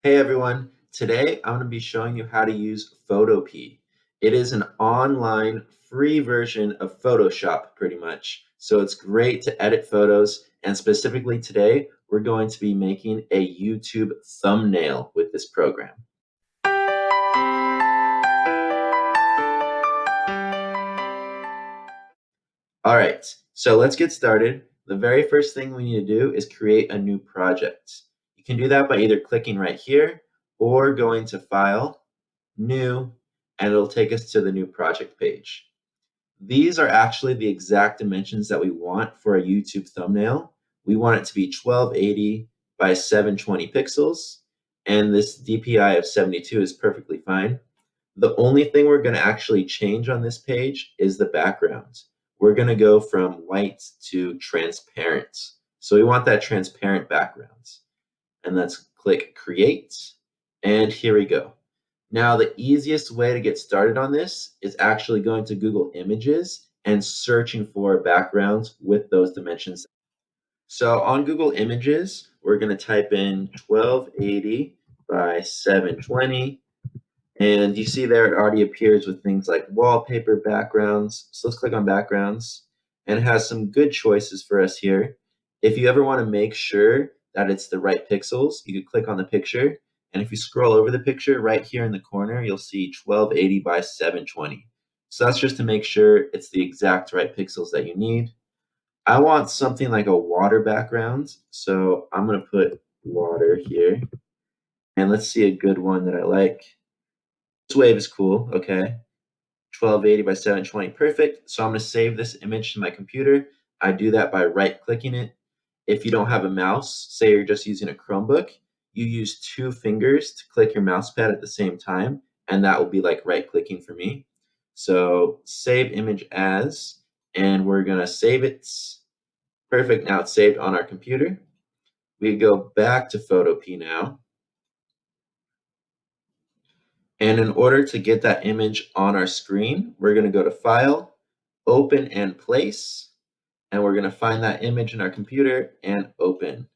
Hey everyone, today I'm going to be showing you how to use Photopea. It is an online free version of Photoshop pretty much. So it's great to edit photos, and specifically today we're going to be making a YouTube thumbnail with this program. All right, so let's get started. The very first thing we need to do is create a new project. You can do that by either clicking right here or going to File, New, and it'll take us to the new project page. These are actually the exact dimensions that we want for a YouTube thumbnail. We want it to be 1280 by 720 pixels, and this DPI of 72 is perfectly fine. The only thing we're going to actually change on this page is the background. We're going to go from white to transparent. So we want that transparent background. And let's click Create, and here we go. Now, the easiest way to get started on this is actually going to Google Images and searching for backgrounds with those dimensions. So on Google Images, we're going to type in 1280 by 720. And you see there it already appears with things like wallpaper backgrounds. So let's click on backgrounds, and it has some good choices for us here. If you ever want to make sure that it's the right pixels, you could click on the picture. And if you scroll over the picture right here in the corner, you'll see 1280 by 720. So that's just to make sure it's the exact right pixels that you need. I want something like a water background. So I'm going to put water here. And let's see a good one that I like. This wave is cool, okay. 1280 by 720, perfect. So I'm going to save this image to my computer. I do that by right-clicking it. If you don't have a mouse, say you're just using a Chromebook, you use 2 fingers to click your mouse pad at the same time, and that will be like right-clicking for me. So save image as, and we're going to save it. Perfect, now it's saved on our computer. We go back to Photopea now. And in order to get that image on our screen, we're going to go to File, Open and Place, and we're going to find that image in our computer and open.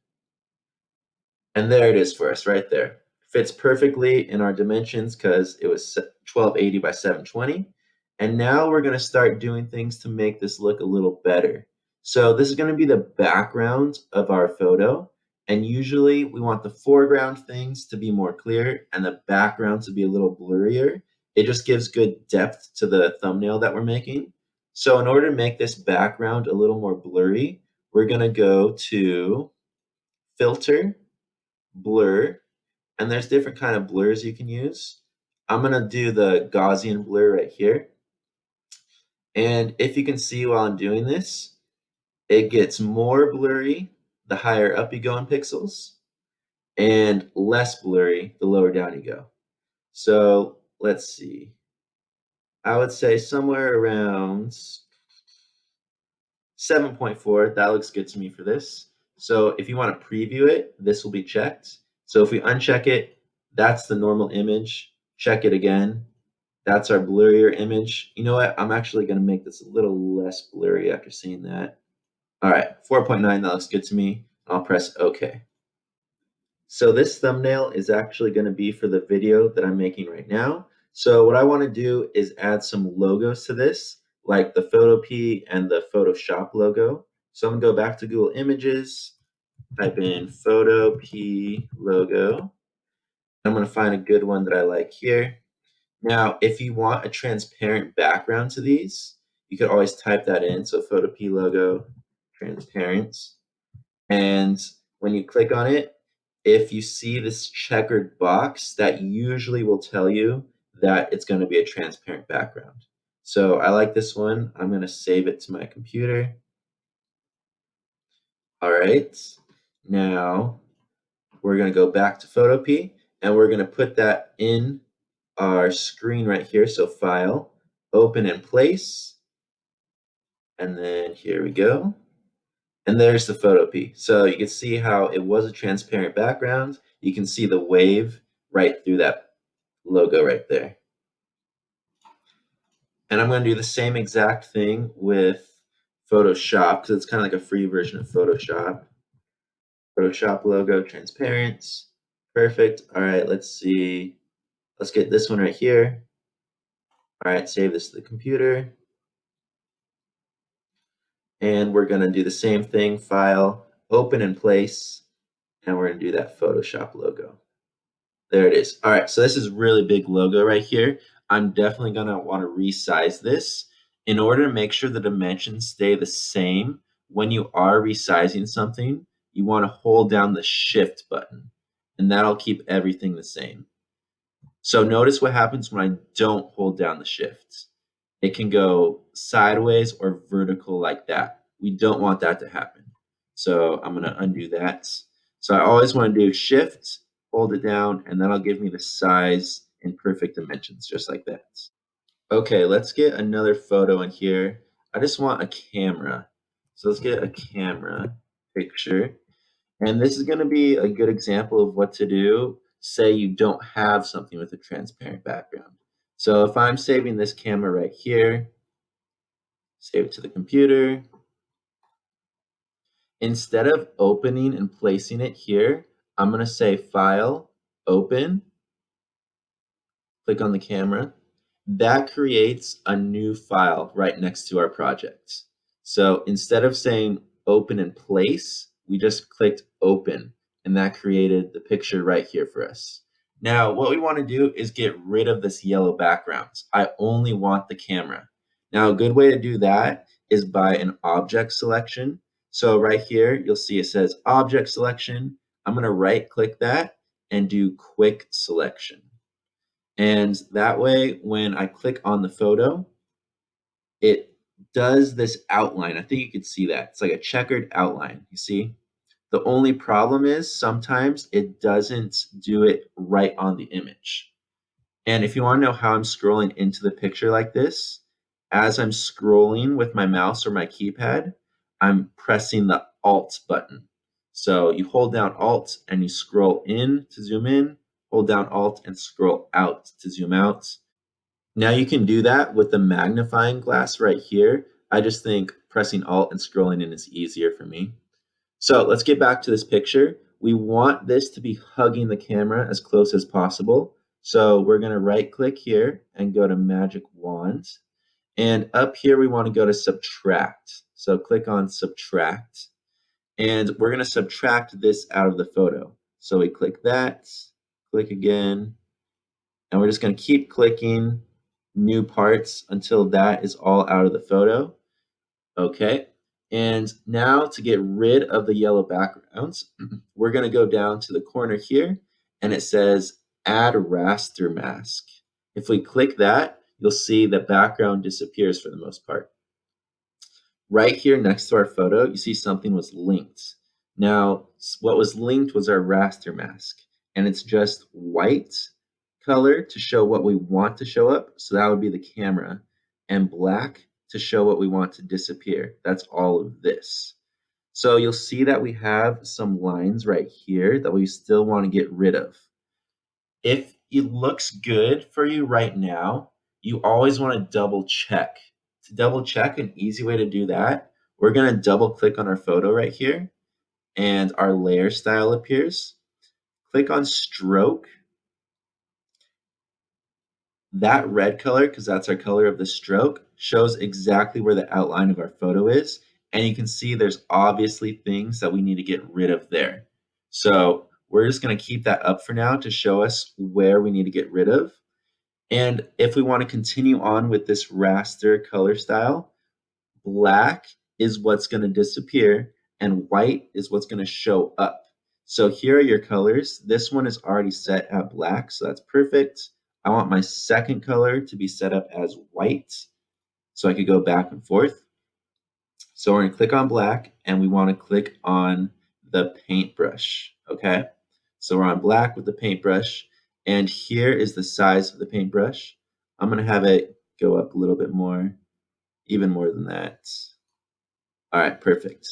And there it is for us right there. Fits perfectly in our dimensions because it was 1280 by 720. And now we're going to start doing things to make this look a little better. So this is going to be the background of our photo. And usually we want the foreground things to be more clear and the background to be a little blurrier. It just gives good depth to the thumbnail that we're making. So in order to make this background a little more blurry, we're going to go to Filter, Blur, and there's different kind of blurs you can use. I'm going to do the Gaussian blur right here. And if you can see while I'm doing this, it gets more blurry the higher up you go in pixels, and less blurry the lower down you go. So let's see. I would say somewhere around 7.4. That looks good to me for this. So if you want to preview it, this will be checked. So if we uncheck it, that's the normal image. Check it again. That's our blurrier image. You know what? I'm actually going to make this a little less blurry after seeing that. All right, 4.9, that looks good to me. I'll press OK. So this thumbnail is actually going to be for the video that I'm making right now. So what I want to do is add some logos to this, like the Photopea and the Photoshop logo. So I'm going to go back to Google Images, type in Photopea logo. I'm going to find a good one that I like here. Now, if you want a transparent background to these, you could always type that in. So Photopea logo, transparent. And when you click on it, if you see this checkered box, that usually will tell you that it's going to be a transparent background. So I like this one. I'm going to save it to my computer. All right. Now we're going to go back to Photopea, and we're going to put that in our screen right here. So File, Open and Place. And then here we go. And there's the Photopea. So you can see how it was a transparent background. You can see the wave right through that logo right there. And I'm going to do the same exact thing with Photoshop because it's kind of like a free version of Photoshop. Photoshop logo, transparent. Perfect. All right, let's see. Let's get this one right here. All right, save this to the computer. And we're going to do the same thing, file, open in place, and we're going to do that Photoshop logo. There it is. All right, so this is really big logo right here. I'm definitely going to want to resize this. In order to make sure the dimensions stay the same, when you are resizing something, you want to hold down the Shift button, and that'll keep everything the same. So notice what happens when I don't hold down the Shift. It can go sideways or vertical like that. We don't want that to happen. So I'm going to undo that. So I always want to do Shift, hold it down, and that'll give me the size in perfect dimensions, just like that. Okay, let's get another photo in here. I just want a camera. So let's get a camera picture. And this is going to be a good example of what to do. Say you don't have something with a transparent background. So if I'm saving this camera right here, save it to the computer. Instead of opening and placing it here, I'm going to say File, Open, click on the camera. That creates a new file right next to our project. So instead of saying Open in Place, we just clicked Open, and that created the picture right here for us. Now, what we want to do is get rid of this yellow background. I only want the camera. Now, a good way to do that is by an object selection. So right here, you'll see it says Object Selection. I'm going to right-click that and do Quick Selection. And that way, when I click on the photo, it does this outline. I think you can see that. It's like a checkered outline, you see? The only problem is sometimes it doesn't do it right on the image. And if you want to know how I'm scrolling into the picture like this, as I'm scrolling with my mouse or my keypad, I'm pressing the Alt button. So you hold down Alt and you scroll in to zoom in, hold down Alt and scroll out to zoom out. Now you can do that with the magnifying glass right here. I just think pressing Alt and scrolling in is easier for me. So let's get back to this picture. We want this to be hugging the camera as close as possible. So we're going to right click here and go to Magic Wand. And up here we want to go to Subtract. So click on Subtract. And we're going to subtract this out of the photo. So we click that, click again, and we're just going to keep clicking new parts until that is all out of the photo. Okay. And now to get rid of the yellow backgrounds, we're going to go down to the corner here and it says Add Raster Mask. If we click that, you'll see the background disappears for the most part. Right here next to our photo, you see something was linked. Now, what was linked was our raster mask, and it's just white color to show what we want to show up, so that would be the camera, and black to show what we want to disappear. That's all of this. So you'll see that we have some lines right here that we still want to get rid of. If it looks good for you right now, you always want to double check. To double check, an easy way to do that, we're going to double click on our photo right here and our layer style appears. Click on stroke. That red color, because that's our color of the stroke, shows exactly where the outline of our photo is. And you can see there's obviously things that we need to get rid of there. So we're just going to keep that up for now to show us where we need to get rid of. And if we want to continue on with this raster color style, black is what's going to disappear and white is what's going to show up. So here are your colors. This one is already set at black, so that's perfect. I want my second color to be set up as white, so I could go back and forth. So we're going to click on black and we want to click on the paintbrush, okay? So we're on black with the paintbrush, and here is the size of the paintbrush. I'm going to have it go up a little bit more, even more than that. All right, perfect.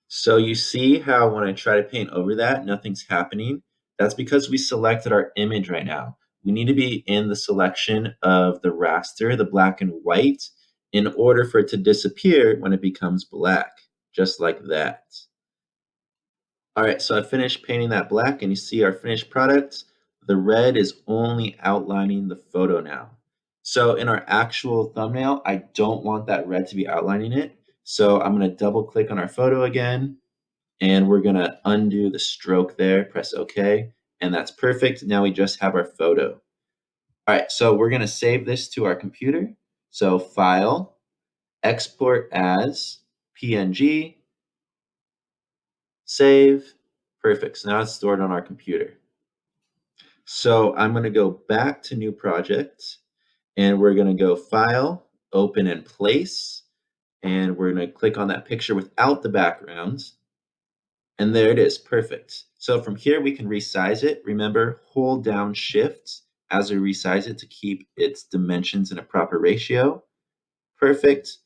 So you see how when I try to paint over that, nothing's happening? That's because we selected our image right now. We need to be in the selection of the raster, the black and white, in order for it to disappear when it becomes black, just like that. All right, so I finished painting that black and you see our finished product. The red is only outlining the photo now. So in our actual thumbnail, I don't want that red to be outlining it. So I'm gonna double click on our photo again and we're gonna undo the stroke there, press OK, and that's perfect. Now we just have our photo. All right, so we're gonna save this to our computer. So File, Export as PNG, Save. Perfect. So now it's stored on our computer. So I'm going to go back to New Project, and we're going to go File, Open and Place, and we're going to click on that picture without the background. And there it is. Perfect. So from here, we can resize it. Remember, hold down Shift as we resize it to keep its dimensions in a proper ratio. Perfect.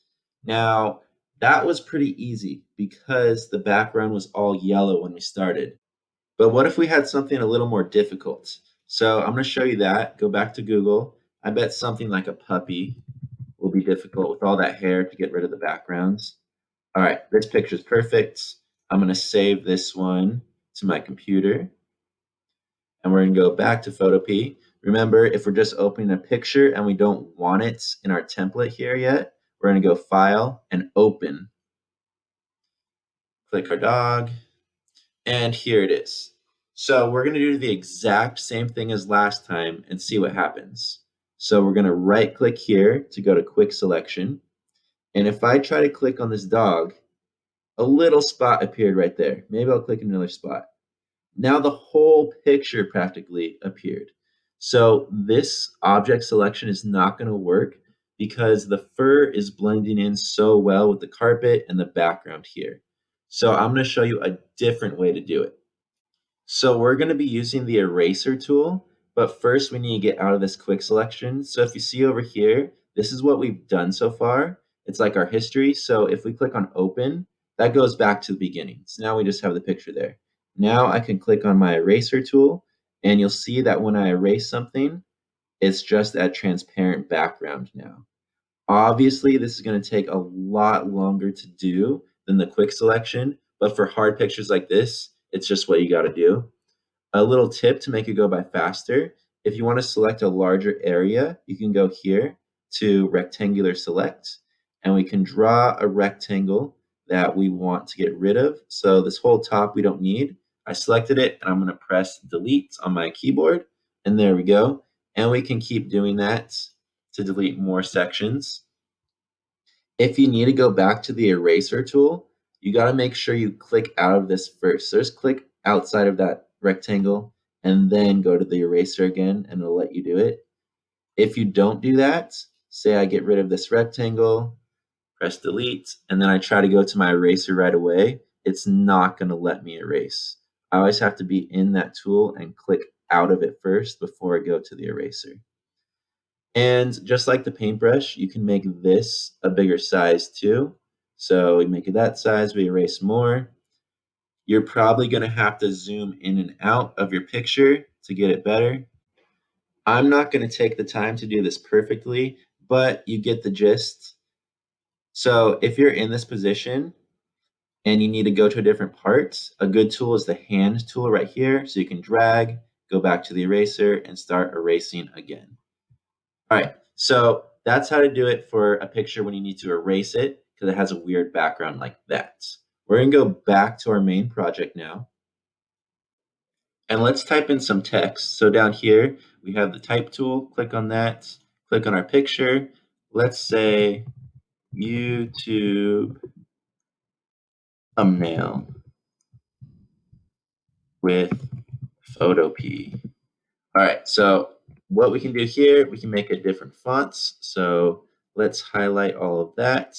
Now, that was pretty easy because the background was all yellow when we started. But what if we had something a little more difficult? So I'm going to show you that. Go back to Google. I bet something like a puppy will be difficult with all that hair to get rid of the backgrounds. All right, this picture's perfect. I'm going to save this one to my computer. And we're going to go back to Photopea. Remember, if we're just opening a picture and we don't want it in our template here yet, we're going to go File and Open. Click our dog. And here it is. So we're going to do the exact same thing as last time and see what happens. So we're going to right click here to go to quick selection. And if I try to click on this dog, a little spot appeared right there. Maybe I'll click another spot. Now the whole picture practically appeared. So this object selection is not going to work because the fur is blending in so well with the carpet and the background here. So I'm going to show you a different way to do it. So we're going to be using the eraser tool, but first we need to get out of this quick selection. So if you see over here, this is what we've done so far. It's like our history. So if we click on open, that goes back to the beginning. So now we just have the picture there. Now I can click on my eraser tool and you'll see that when I erase something, it's just that transparent background now. Obviously, this is going to take a lot longer to do than the quick selection, but for hard pictures like this, it's just what you got to do. A little tip to make it go by faster, if you want to select a larger area, you can go here to rectangular select, and we can draw a rectangle that we want to get rid of. So this whole top we don't need. I selected it, and I'm going to press delete on my keyboard, and there we go. And we can keep doing that to delete more sections. If you need to go back to the eraser tool, you got to make sure you click out of this first. So just click outside of that rectangle and then go to the eraser again and it'll let you do it. If you don't do that, say I get rid of this rectangle, press delete, and then I try to go to my eraser right away, it's not going to let me erase. I always have to be in that tool and click out of it first before I go to the eraser. And just like the paintbrush, you can make this a bigger size too. So we make it that size, we erase more. You're probably going to have to zoom in and out of your picture to get it better. I'm not going to take the time to do this perfectly, but you get the gist. So if you're in this position and you need to go to a different part, a good tool is the hand tool right here. So you can drag, go back to the eraser, and start erasing again. All right, so that's how to do it for a picture when you need to erase it because it has a weird background like that. We're going to go back to our main project now. And let's type in some text. So down here, we have the type tool. Click on that. Click on our picture. Let's say YouTube thumbnail with Photopea. All right, so what we can do here, we can make a different fonts. So let's highlight all of that.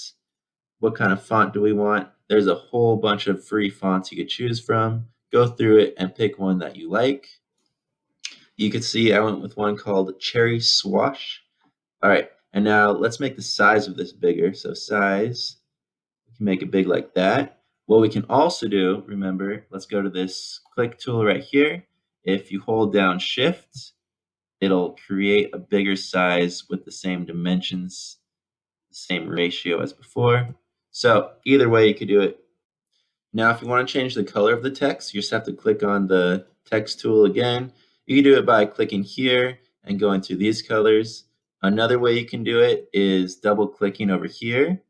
What kind of font do we want? There's a whole bunch of free fonts you could choose from. Go through it and pick one that you like. You can see I went with one called Cherry Swash. All right, and now let's make the size of this bigger. So size, we can make it big like that. What we can also do, remember, let's go to this click tool right here. If you hold down Shift, it'll create a bigger size with the same dimensions, the same ratio as before. So either way you could do it. Now, if you want to change the color of the text, you just have to click on the text tool again. You can do it by clicking here and going through these colors. Another way you can do it is double clicking over here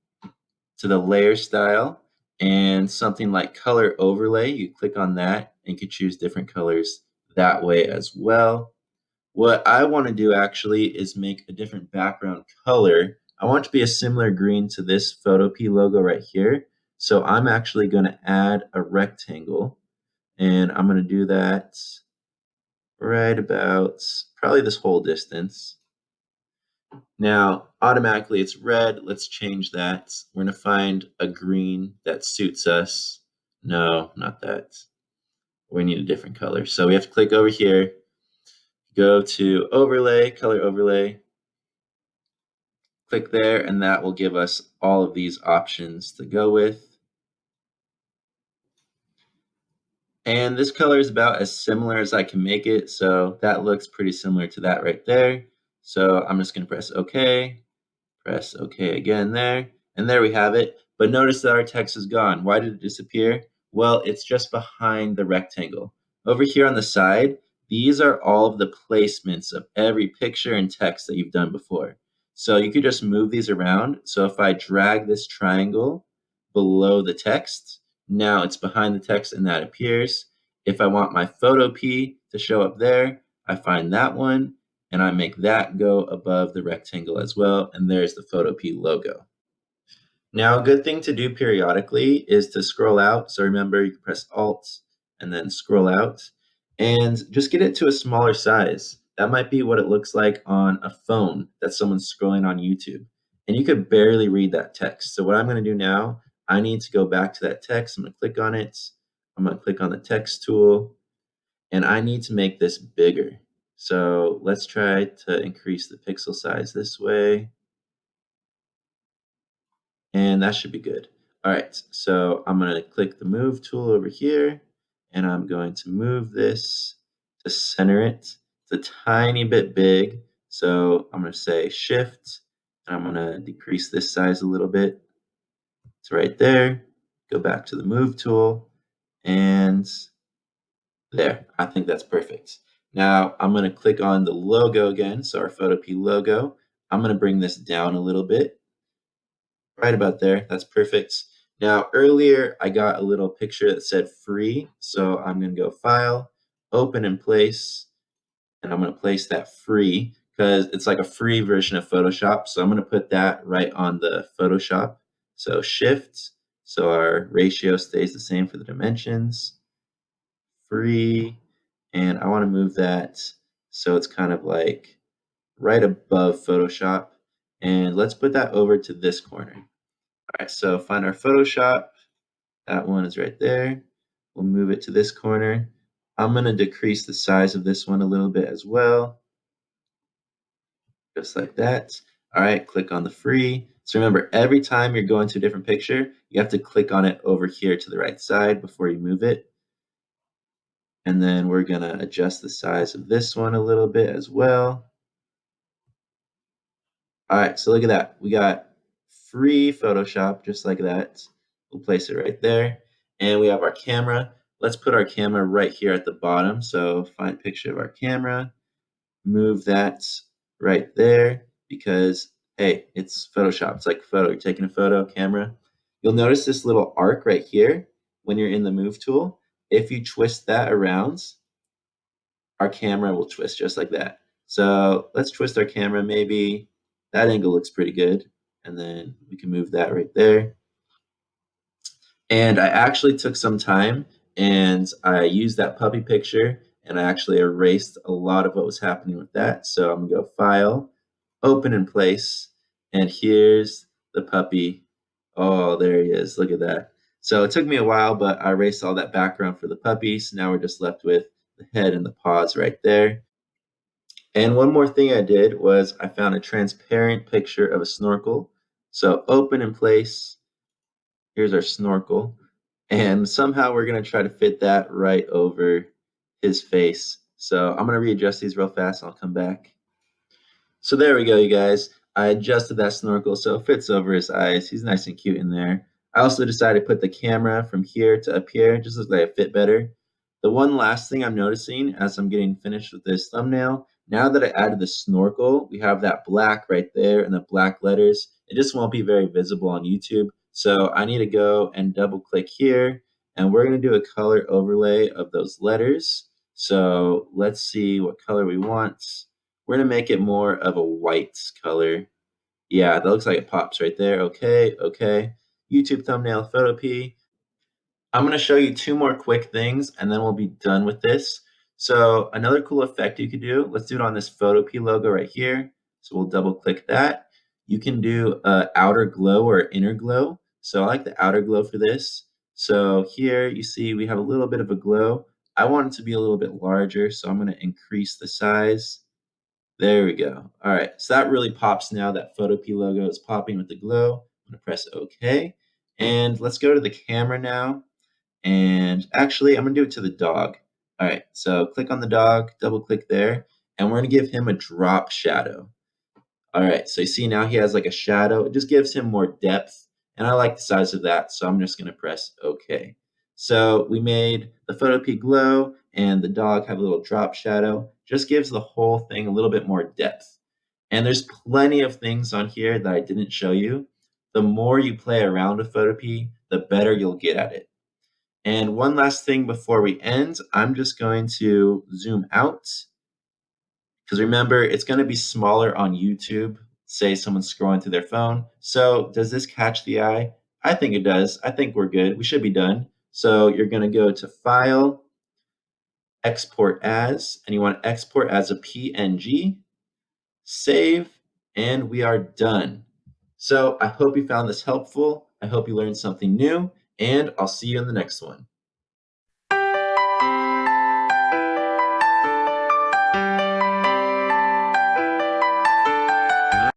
to the layer style and something like color overlay. You click on that and you can choose different colors that way as well. What I want to do actually is make a different background color. I want it to be a similar green to this Photopea logo right here. So I'm actually going to add a rectangle, and I'm going to do that right about probably this whole distance. Now, automatically it's red. Let's change that. We're going to find a green that suits us. No, not that. We need a different color. So we have to click over here, go to overlay, color overlay, click there, and that will give us all of these options to go with. And this color is about as similar as I can make it, so that looks pretty similar to that right there. So I'm just going to press OK. Press OK again there, and there we have it. But notice that our text is gone. Why did it disappear? Well, it's just behind the rectangle. Over here on the side, these are all of the placements of every picture and text that you've done before. So you could just move these around. So if I drag this triangle below the text, now it's behind the text and that appears. If I want my Photopea to show up there, I find that one and I make that go above the rectangle as well, and there's the Photopea logo. Now, a good thing to do periodically is to scroll out. So remember, you can press Alt and then scroll out, and just get it to a smaller size. That might be what it looks like on a phone that someone's scrolling on YouTube, and you could barely read that text. So what I'm going to do now, I need to go back to that text. I'm going to click on it. I'm going to click on the text tool, and I need to make this bigger. So let's try to increase the pixel size this way, and that should be good. All right, so I'm going to click the move tool over here, and I'm going to move this to center it. It's a tiny bit big, so I'm going to say shift, and I'm going to decrease this size a little bit. It's right there. Go back to the move tool, and there, I think that's perfect. Now I'm going to click on the logo again, so our Photopea logo. I'm going to bring this down a little bit, right about there. That's perfect. Now earlier I got a little picture that said free, so I'm going to go File, Open and Place, and I'm going to place that free because it's like a free version of Photoshop. So I'm going to put that right on the Photoshop. So Shift, so our ratio stays the same for the dimensions. Free, and I want to move that so it's kind of like right above Photoshop, and let's put that over to this corner. All right, so find our Photoshop. That one is right there. We'll move it to this corner. I'm going to decrease the size of this one a little bit as well, just like that. All right, click on the free. So remember, every time you're going to a different picture, you have to click on it over here to the right side before you move it. And then we're going to adjust the size of this one a little bit as well. All right, so look at that. We got free Photoshop just like that. We'll place it right there. And we have our camera. Let's put our camera right here at the bottom. So find a picture of our camera, move that right there because, hey, it's Photoshop. It's like a photo. You're taking a photo, camera. You'll notice this little arc right here when you're in the move tool. If you twist that around, our camera will twist just like that. So let's twist our camera. Maybe that angle looks pretty good. And then we can move that right there. And I actually took some time and I used that puppy picture and I actually erased a lot of what was happening with that. So I'm gonna go File, Open in Place, and here's the puppy. Oh, there he is. Look at that. So it took me a while, but I erased all that background for the puppy. So now we're just left with the head and the paws right there. And one more thing I did was I found a transparent picture of a snorkel. So open in place, here's our snorkel. And somehow we're gonna try to fit that right over his face. So I'm gonna readjust these real fast and I'll come back. So there we go, you guys. I adjusted that snorkel so it fits over his eyes. He's nice and cute in there. I also decided to put the camera from here to up here, just looks like it fit better. The one last thing I'm noticing as I'm getting finished with this thumbnail, now that I added the snorkel, we have that black right there and the black letters. It just won't be very visible on YouTube. So I need to go and double click here, and we're going to do a color overlay of those letters. So let's see what color we want. We're going to make it more of a white color. Yeah, that looks like it pops right there. Okay, okay. YouTube thumbnail Photopea. I'm going to show you two more quick things and then we'll be done with this. So another cool effect you could do, let's do it on this Photopea logo right here. So we'll double click that. You can do outer glow or inner glow. So I like the outer glow for this. So here you see we have a little bit of a glow. I want it to be a little bit larger, so I'm going to increase the size. There we go. All right, so that really pops now. That Photopea logo is popping with the glow. I'm gonna press OK. And let's go to the camera now. And actually, I'm gonna do it to the dog. All right, so click on the dog, double click there, and we're gonna give him a drop shadow. All right, so you see now he has like a shadow. It just gives him more depth, and I like the size of that, so I'm just gonna press OK. So we made the Photopea glow and the dog have a little drop shadow. Just gives the whole thing a little bit more depth. And there's plenty of things on here that I didn't show you. The more you play around with Photopea, the better you'll get at it. And one last thing before we end, I'm just going to zoom out because remember, it's going to be smaller on YouTube. Say someone's scrolling through their phone. So does this catch the eye? I think it does. I think we're good. We should be done. So you're going to go to File, Export As, and you want to export as a PNG, save, and we are done. So I hope you found this helpful. I hope you learned something new, and I'll see you in the next one.